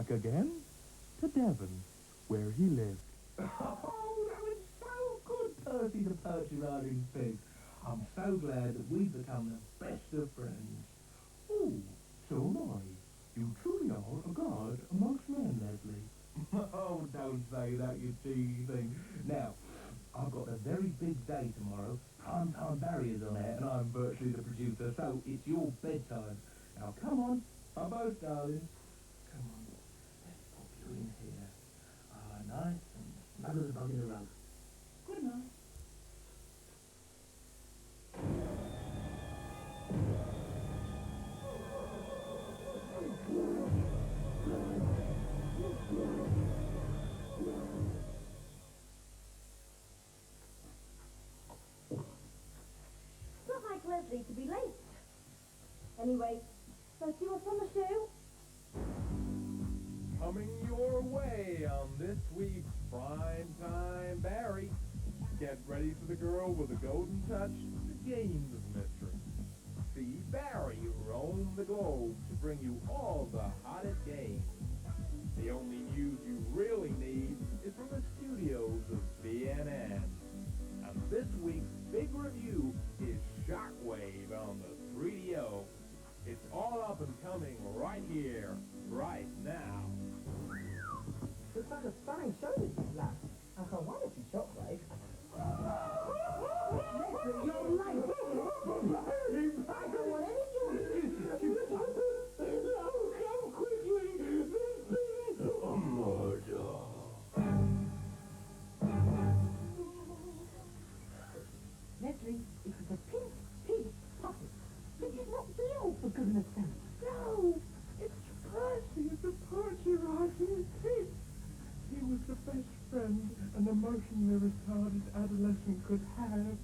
back again to Devon, where he lived. Oh, that was so good, Percy the Perchy Riding Pig. I'm so glad that we've become the best of friends. Oh, so am I. You truly are a god amongst men, Leslie. Oh, don't say that, you cheeky thing. Now, I've got a very big day tomorrow. Primetime Barry is on air, and I'm virtually the producer, so it's your bedtime. Now, come on, my both darlings. Come on, let's pop you in here. Nice and snug as a bug in a rug. Good night. Not like Leslie to be late. Anyway, so see what's on the show? Coming your way on this week's Primetime Barry. Get ready for the girl with the golden touch, the games mistress. See Barry roam the globe to bring you all the hottest games. The only news you really need is from the studios of CNN. And this week's big review is Shockwave on the 3DO. It's all up and coming right here, right now. Looks like a stunning show this is last. I can't wait to see Shockwave. Listen, you're late. I don't want any of your excuses, you fuck. No, come quickly. This is a murder. Leslie, it was a pink pig puppet. This is not real, for goodness sake. No, it's Percy the Perchy Riding Pig. He was the best friend an emotionally retarded adolescent could have.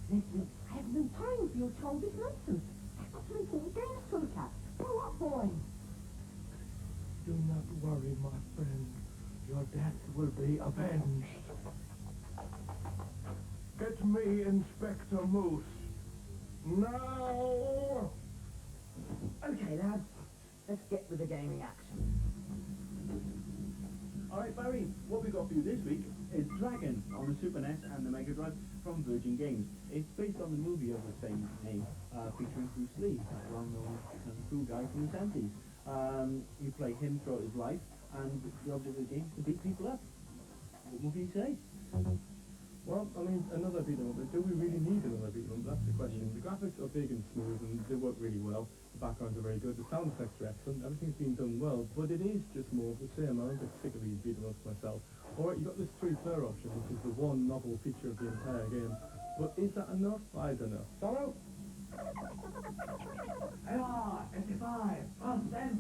Leslie, I have no time for your childish nonsense. I've got some important games to look at. Grow up, boy. Do not worry, my friend. Your death will be avenged. Get me Inspector Moose. Now! Okay, lads. Let's get with the gaming action. Alright Barry, what we got for you this week is Dragon on the Super NES and the Mega Drive from Virgin Games. It's based on the movie of the same name, featuring Bruce Lee, that well-known kung fu guy from the 70s. You play him throughout his life, and the object of the game is to beat people up. What more can you say? Well, I mean, another beat 'em up. Do we really need another beat 'em up? That's the question. The graphics are big and smooth, and they work really well. The backgrounds are very good. The sound effects are excellent. Everything's been done well, but it is just more of the same. I'm a bit sick of these beat 'em ups myself. Alright, you've got this 3-player option, which is the one novel feature of the entire game. But is that enough? I don't know. Sorrow? LR, 55, on them.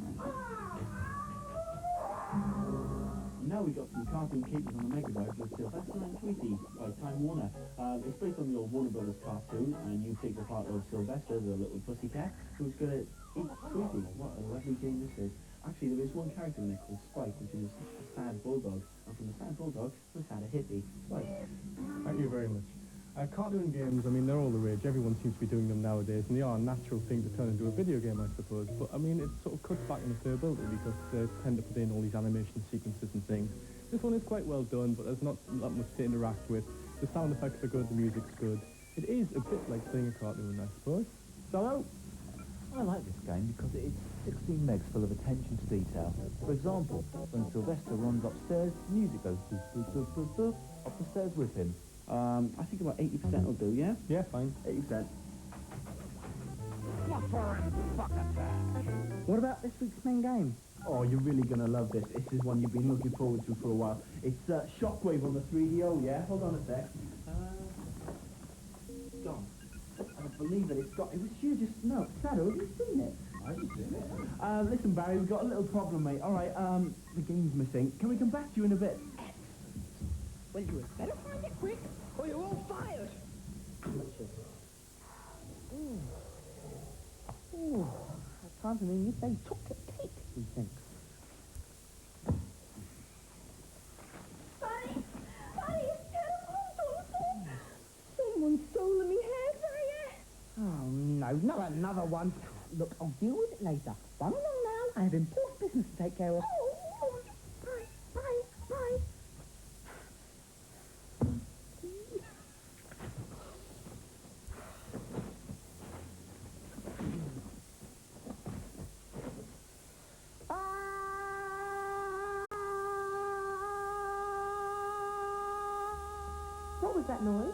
Now we got some cartoon capers on the Mega Drive with Sylvester and Tweety by Time Warner. It's based on the old Warner Brothers cartoon, and you take the part of Sylvester, the little pussycat, who's going to eat Tweety. What a lovely game this is. Actually, there is one character in there called Spike, which is a sad bulldog, and from the sad bulldog, we've had a hippie, Spike. Thank you very much. Cartoon games, I mean, they're all the rage. Everyone seems to be doing them nowadays, and they are a natural thing to turn into a video game, I suppose. But, I mean, it sort of cuts back on the playability because they tend to put in all these animation sequences and things. This one is quite well done, but there's not that much to interact with. The sound effects are good, the music's good. It is a bit like playing a cartoon, I suppose. So, I like this game because it's 16 megs full of attention to detail. For example, when Sylvester runs upstairs, music goes boop, boop, boop, boop, boop, up the stairs with him. I think about 80% will do, yeah? yeah, fine. 80%. What about this week's main game? Oh, you're really going to love this. This is one you've been looking forward to for a while. It's Shockwave on the 3DO, yeah? Hold on a sec. God, I don't believe it. It was you just... No, Shadow, have you seen it? I haven't seen it. Listen, Barry, we've got a little problem, mate. All right, the game's missing. Can we come back to you in a bit? Well, you had better find it quick, or you're all fired. Ooh, I can't believe they took a cake, he thinks. Buddy, it's telephone. Someone's stolen me hair dryer. Oh, no, not another one. Look, I'll deal with it later. Run along now. I have important business to take care of. Oh, was that noise?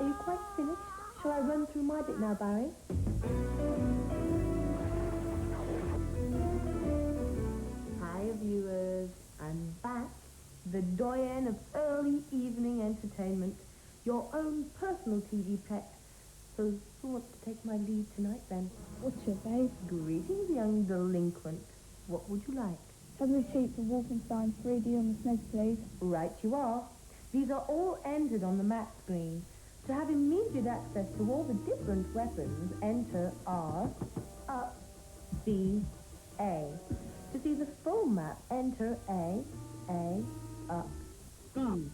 Are you quite finished? Shall I run through my bit now, Barry? Hi, viewers. I'm back. The doyen of early evening entertainment. Your own personal TV pet. So who wants to take my lead tonight, then? What's your babe? Greetings, young delinquent. What would you like? Have the sheets of Wolfenstein 3D on the SNES, please. Right you are. These are all entered on the map screen. To have immediate access to all the different weapons, enter R, up, B, A. To see the full map, enter A, up, B.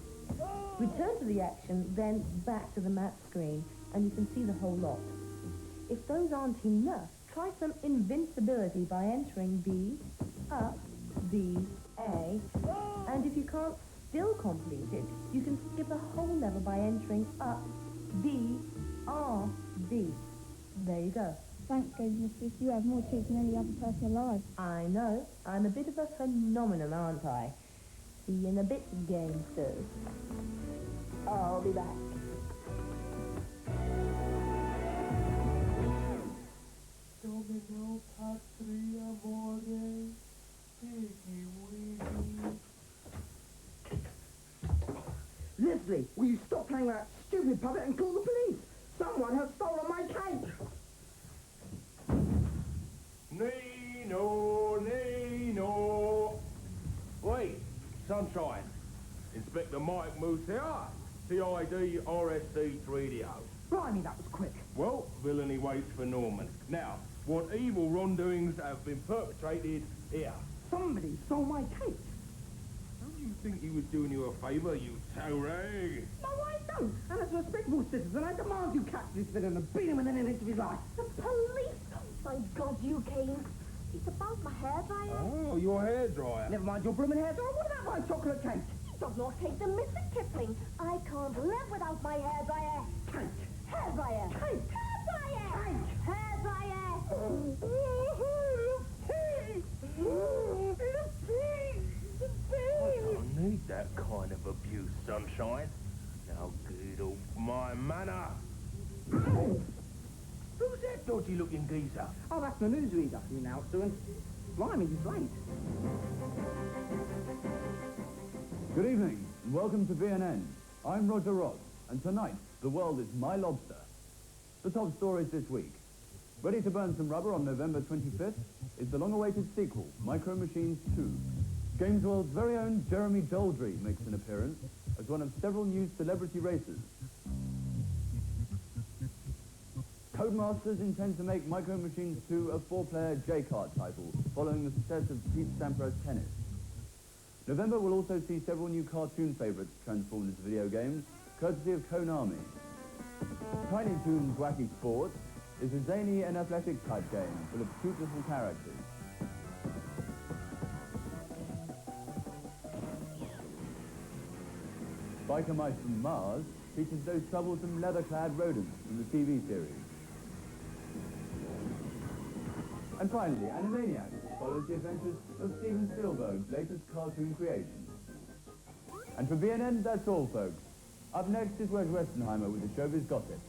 Return to the action, then back to the map screen, and you can see the whole lot. If those aren't enough, try some invincibility by entering B, up, B, A, and if you can't still complete it, you can skip a whole level by entering up, B, R, D. There you go. Thanks, Games Mistress. You have more cheats than any other person alive. I know. I'm a bit of a phenomenon, aren't I? See you in a bit, gamesters. I'll be back. Domino, patria, amore, piggy, wiggy. Leslie, will you stop playing that stupid puppet and call the police? Someone has stolen my cake! Nino, Nino. Wait, Sunshine. Inspector Mike Moose here. CID RSC 3DO. Blimey, that was quick. Well, villainy waits for Norman. Now, what evil wrongdoings have been perpetrated here? Somebody stole my cake. Don't you think he was doing you a favour, you toe rag? No, I don't. And as a respectable citizen, I demand you catch this villain and beat him within an inch of his life. The police! Thank God you came. It's about my hairdryer. Oh, your hairdryer. Never mind your blooming hair, Dora. What about my chocolate cake? It does not take the Mr. Kipling. I can't live without my hairdryer. Cake. Hairdryer. Cake. Hairdryer. Cake. Hairdryer. I don't need that kind of abuse, Sunshine. Now get off my manor. Who's that dodgy-looking geezer? Oh, that's the newsreader you announced to him. Blimey, he's late. Good evening, and welcome to BNN. I'm Roger Ross, and tonight, the world is my lobster. The top stories this week. Ready to burn some rubber on November 25th is the long-awaited sequel, Micro Machines 2. Games World's very own Jeremy Daldry makes an appearance as one of several new celebrity racers. Codemasters intend to make Micro Machines 2 a 4-player J-Kart title, following the success of Pete Sampras Tennis. November will also see several new cartoon favourites transformed into video games, courtesy of Konami. Tiny Toons Wacky Sports is a zany and athletic type game full of cute little characters. Biker Mice from Mars features those troublesome leather-clad rodents from the TV series. And finally, Animaniacs follows the adventures of Steven Spielberg's latest cartoon creation. And for BNN, that's all, folks. Up next is Wes Westenheimer with the showbiz gossip.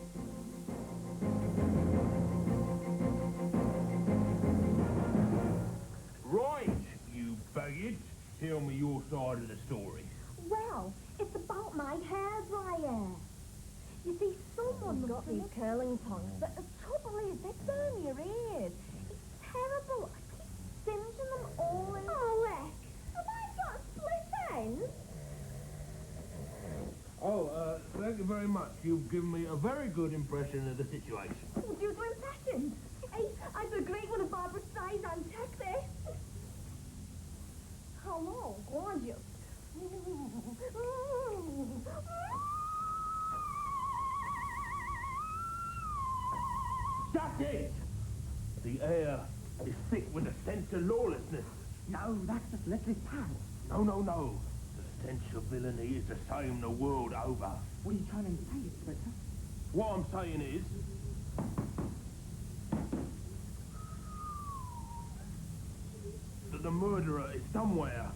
Right, you baggage. Tell me your side of the story. Well, it's about my hairdryer. You see, someone's got these curling tongs, but the trouble is they burn your ears. It's terrible. I keep singeing them all in. Oh, heck. Have I got split ends? Oh, thank you very much. You've given me a very good impression of the situation. Oh, do you do impressions? Hey, I do a great one of Barbara Streisand. Check this. Hello, gorgeous. Shut it! The air is thick with the stench of lawlessness. No, that's just Leslie's pal. No. The stench of villainy is the same the world over. What are you trying to say, Inspector? What I'm saying is, that the murderer is somewhere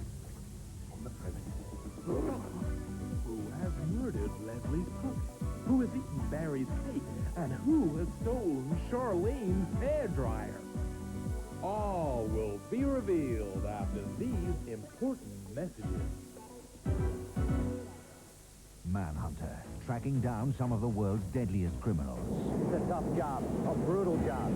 Who has murdered Leslie's puppy? Who has eaten Barry's cake? And who has stolen Charlene's hairdryer? All will be revealed after these important messages. Manhunter, tracking down some of the world's deadliest criminals. It's a tough job, a brutal job.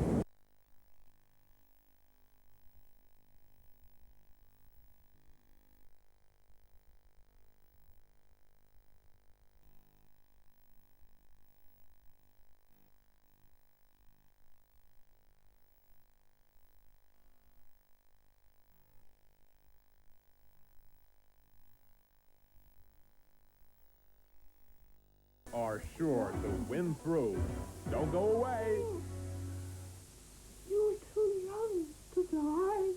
Are sure to win through. Don't go away. You're too young to die.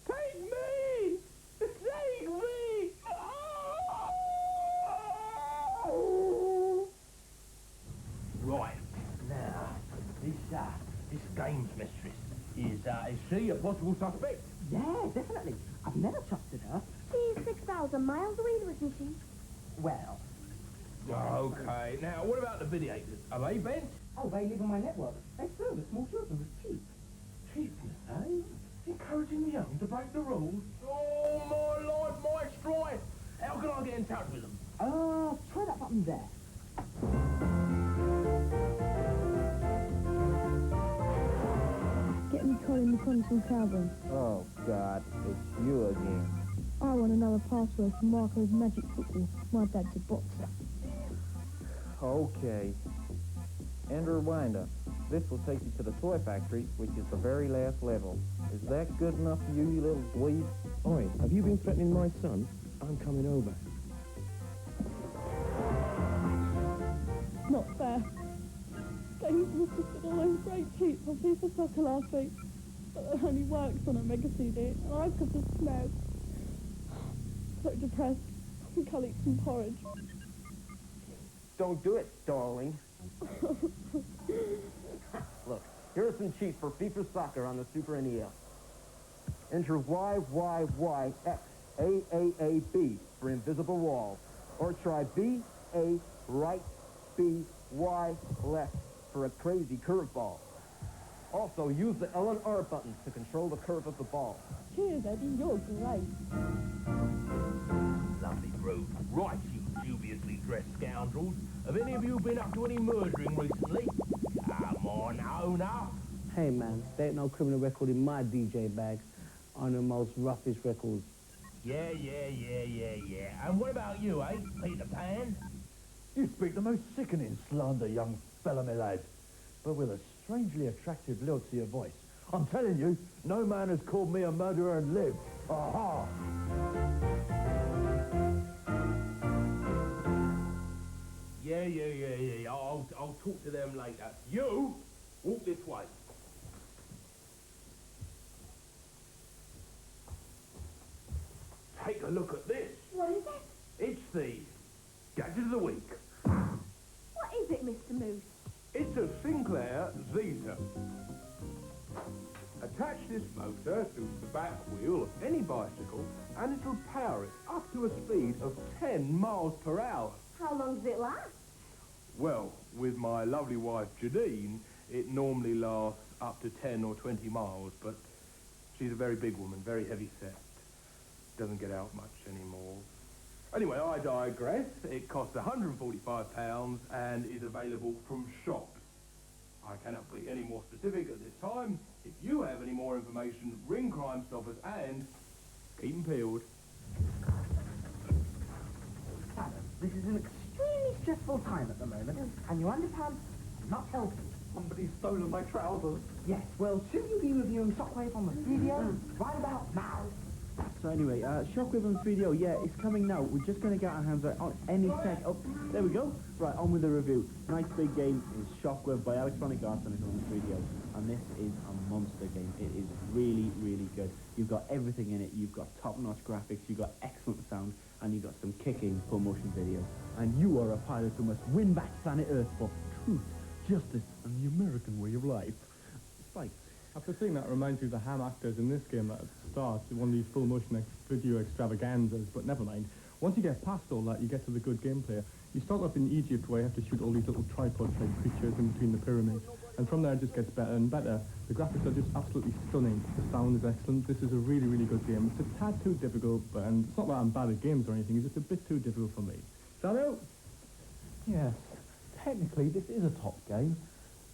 Take me! Take me! Right, now, this games mistress, is she a possible suspect? Yeah, definitely. I've never trusted her. She's 6,000 miles away, isn't she? Well, Okay, now what about the videators? Are they bent? oh, they live on my network. They serve the small children with cheap. Cheapness, eh? Encouraging the young to break the rules? Oh, my life, my strife! How can I get in touch with them? Try that button there. Get me calling the console Calvin. Oh, God, it's you again. I want another password for Marco's Magic Football. My dad's a boxer. Okay. Enter wind-up. This will take you to the toy factory, which is the very last level. Is that good enough for you, you little dweeb? Oi, have you been threatening my son? I'm coming over. Not fair. Games must have been all those great cheats on FIFA Soccer last week. But it only works on a Mega CD, and I've got a SNES. So depressed. I think I'll eat some porridge. Don't do it, darling. Look, here are some cheats for FIFA Soccer on the Super NES. Enter YYYXAAAB for invisible wall. Or try BA right, BY left for a crazy curveball. Also, use the L and R buttons to control the curve of the ball. Cheers, Eddie. You're great. Lovely group. Right, you dubiously dressed scoundrels. Have any of you been up to any murdering recently? Come on, own up. Hey, man, there ain't no criminal record in my DJ bag. On the most roughest records. Yeah. And what about you, eh, Peter Pan? You speak the most sickening slander, young fella, my lad, but with a strangely attractive lilt to your voice. I'm telling you, no man has called me a murderer and lived. Aha! Yeah. I'll talk to them later. You, walk this way. Take a look at this. What is it? It's the Gadget of the Week. What is it, Mr. Moose? It's a Sinclair Zeta. Attach this motor to the back wheel of any bicycle and it'll power it up to a speed of 10 miles per hour. How long does it last? Well, with my lovely wife Janine, it normally lasts up to 10 or 20 miles, but she's a very big woman, very heavy set. Doesn't get out much anymore. Anyway, I digress. It costs £145 and is available from shops. I cannot be any more specific at this time. If you have any more information, ring Crime Stoppers and keep 'em peeled. This is an extremely stressful time at the moment, and your underpants are not helping. Somebody's stolen my trousers. Yes, well, should you be reviewing Shockwave on the 3DO right about now? So anyway, Shockwave on 3DO, yeah, it's coming now. We're just going to get our hands right on any sec. Oh, there we go. Right, on with the review. Nice big game is Shockwave by Electronic Arts and it's on 3DO. And this is a monster game. It is really, really good. You've got everything in it. You've got top-notch graphics, you've got excellent sound, and you've got some kicking full-motion video. And you are a pilot who must win back planet Earth for truth, justice, and the American way of life. Spike. After seeing that, it reminds me of the ham actors in this game at the start, one of these full-motion video extravaganzas, but never mind. Once you get past all that, you get to the good gameplay. You start off in Egypt where you have to shoot all these little tripod-type creatures in between the pyramids, and from there it just gets better and better. The graphics are just absolutely stunning. The sound is excellent. This is a really, really good game. It's a tad too difficult, and it's not that I'm bad at games or anything, it's just a bit too difficult for me. Shadow? Yes, technically this is a top game.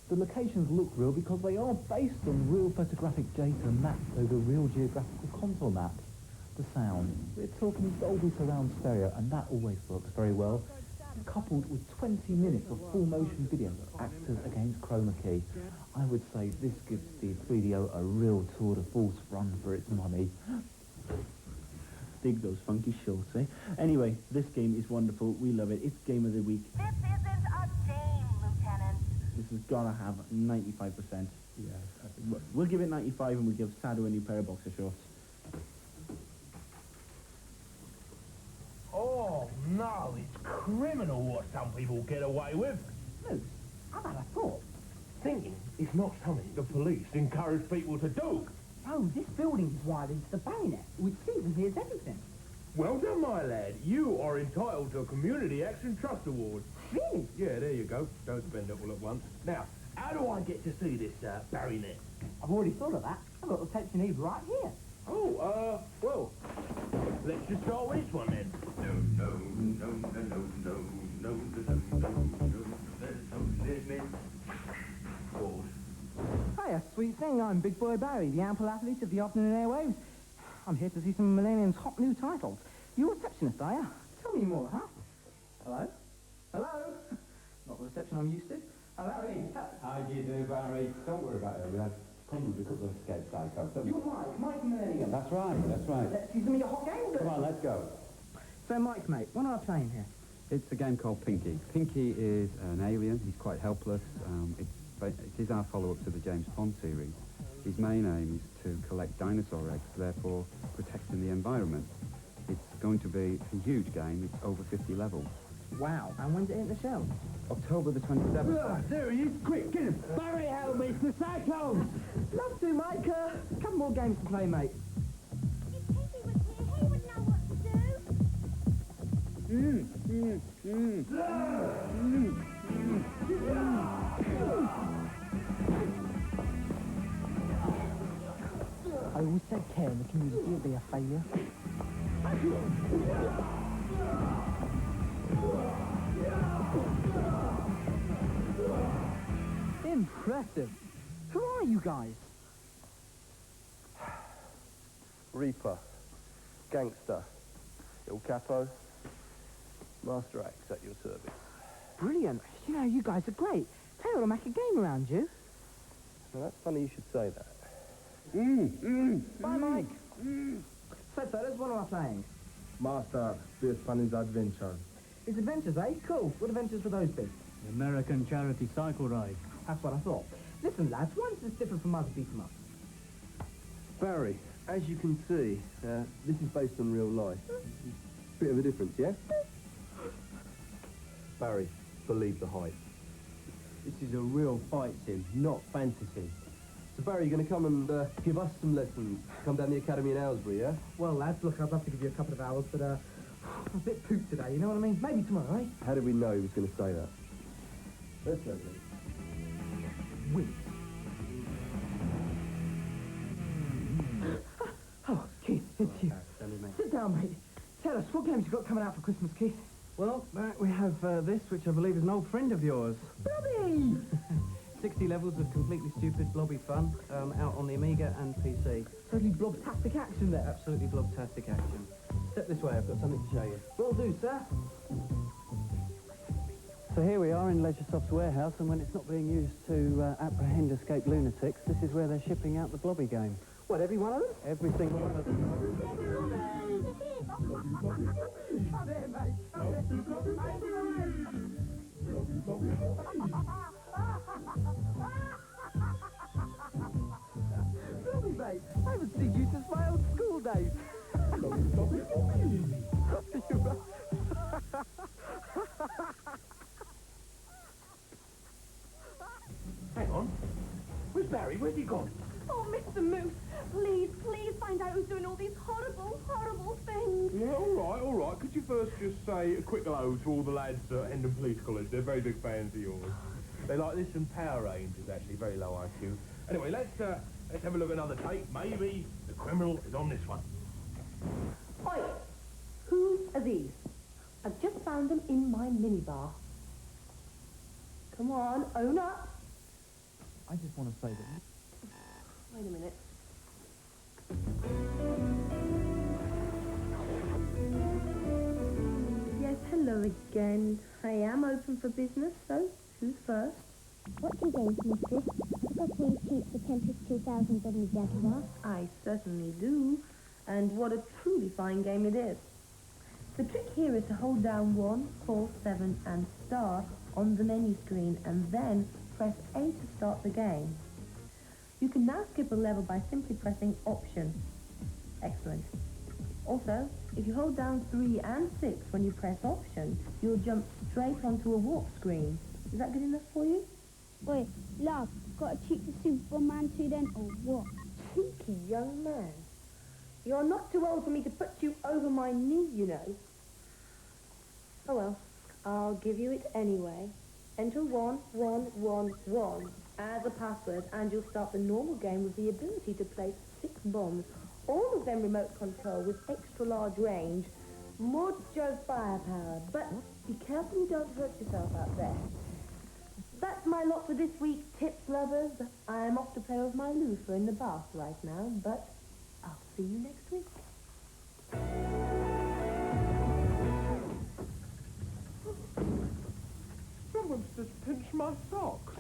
The locations look real because they are based on real photographic data mapped over real geographical contour maps. The sound, we're talking Dolby surround stereo, and that always works very well, coupled with 20 minutes of full motion video that acts against chroma key. I would say this gives the 3DO a real tour de force run for its money. Dig those funky shorts, eh? Anyway, this game is wonderful. We love it. It's game of the week. This isn't a game, Lieutenant. This has got to have 95%. Yeah, we'll give it 95 and we'll give Sado a new pair of boxer shorts. Oh, no, it's criminal what some people get away with. Luke, I've had a thought. Thinking is not something the police encourage people to do. Oh, this building's wide into the bayonet, which sees and hears everything. Well done, my lad. You are entitled to a Community Action Trust Award. Really? Yeah, there you go. Don't spend it all at once. Now, how do I get to see this bayonet? I've already thought of that. I've got the tension need right here. Oh, well, let's just start with this one then. Hiya, sweet thing. I'm Big Boy Barry, the ample athlete of the afternoon airwaves. I'm here to see some of Millennium's hot new titles. You're a receptionist, are you? Tell me more, huh? Hello? Hello? Not the reception I'm used to. Hello? How do you do, Barry? Don't worry about it. We had problems with a couple of escape psychos. You're Mike from Millennium. That's right, that's right. Let's see some of your hot games. Come on, let's go. So, Mike, mate, what am I playing here? It's a game called Pinky. Pinky is an alien. He's quite helpless. It is our follow-up to the James Bond series. His main aim is to collect dinosaur eggs, therefore protecting the environment. It's going to be a huge game. It's over 50 levels. Wow, and when's it hit the shelves? October the 27th. There he is. Quick, get him. Barry, help me, it's the Psychos! Love to, Mike. A couple more games to play, mate. If Pinky was here, he would know what to do. I always said care in the community would be a failure. Impressive. Who are you guys? Reaper, Gangster, Il Capo, Master Axe at your service. Brilliant. You know, you guys are great. Tell you what, I'll make a game around you. Now that's funny you should say that. Bye, Mike. So, fellas, what am I playing? Master, Beer Funny's Adventure. It's adventures, eh? Cool. What adventures would those be? The American Charity Cycle Ride. That's what I thought. Listen, lads, why is this different from other beat 'em ups? Barry, as you can see, this is based on real life. Bit of a difference, yeah? Barry, believe the hype. This is a real fight sim, not fantasy. So Barry, you're going to come and give us some lessons. Come down the academy in Aylesbury, yeah? Well, lads, look, I'd love to give you a couple of hours, but I'm a bit pooped today, you know what I mean? Maybe tomorrow, eh? How did we know he was going to say that? Let's go then. Wait. Oh, Keith, it's you. Sit down, mate. Tell us, what games you got coming out for Christmas, Keith? Well, we have this, which I believe is an old friend of yours. Blobby! 60 levels of completely stupid blobby fun, out on the Amiga and PC. Totally blobtastic action there. Absolutely blobtastic action. Step this way, I've got something to show you. Will do, sir. So here we are in Leisuresoft's warehouse, and when it's not being used to apprehend escaped lunatics, this is where they're shipping out the blobby game. What, every one of them? Every single one of them. Come here, mate. Blobby, mate. I haven't seen you since my old school days. Hang on. Where's Barry? Where's he gone? Oh, Mr. Moose, please find out who's doing all these horrible, horrible things. Yeah, all right. Could you first just say a quick hello to all the lads at Hendon Police College? They're very big fans of yours. They like this and Power Rangers, actually, very low IQ. Anyway, let's have a look at another tape. Maybe the criminal is on this one. Oi, whose are these? I've just found them in my minibar. Come on, own up. I just want to say that... Wait a minute. Yes, hello again. I am open for business, so who's first? What's your game, mistress? I've got please keep the Tempest 2000 on the Jaguar. I certainly do. And what a truly fine game it is. The trick here is to hold down 1, 4, 7 and star on the menu screen and then press A to start the game. You can now skip a level by simply pressing Option. Excellent. Also, if you hold down 3 and 6 when you press Option, you'll jump straight onto a warp screen. Is that good enough for you? Oi, love, got a cheap for Superman 2 then, or what? Cheeky young man. You're not too old for me to put you over my knee, you know. Oh well, I'll give you it anyway. Enter 1111 as a password and you'll start the normal game with the ability to place 6 bombs, all of them remote control with extra large range, mucho firepower. But be careful you don't hurt yourself out there. That's my lot for this week, tips lovers. I am off to play with my loofah in the bath right now, but I'll see you next week. Someone's just pinched my socks.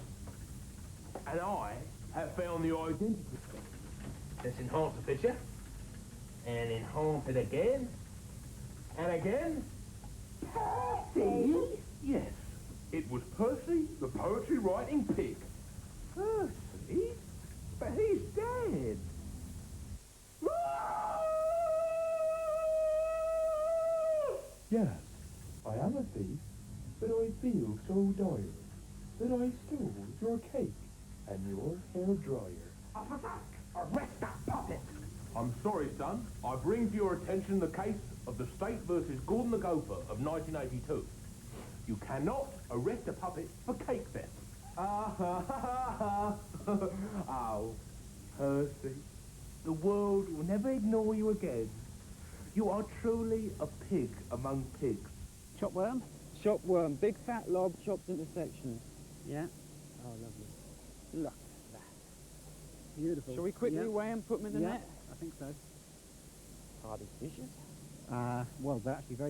And I have found the identity. Let's enhance the picture. And enhance it again. And again. Percy? Yes. It was Percy, the poetry writing pig. Percy? But he's dead. Yes, I am a thief, but I feel so dire that I stole your cake and your hair dryer. Officer, arrest that puppet! I'm sorry, son. I bring to your attention the case of the State versus Gordon the Gopher of 1982. You cannot arrest a puppet for cake theft. Oh, Percy, the world will never ignore you again. You are truly a pig among pigs. Chopworm? Chopworm. Big fat lob chopped into sections. Yeah? Oh, lovely. Look at that. Beautiful. Shall we quickly weigh and put them in the net? I think so. Are they vicious? Well, they're actually very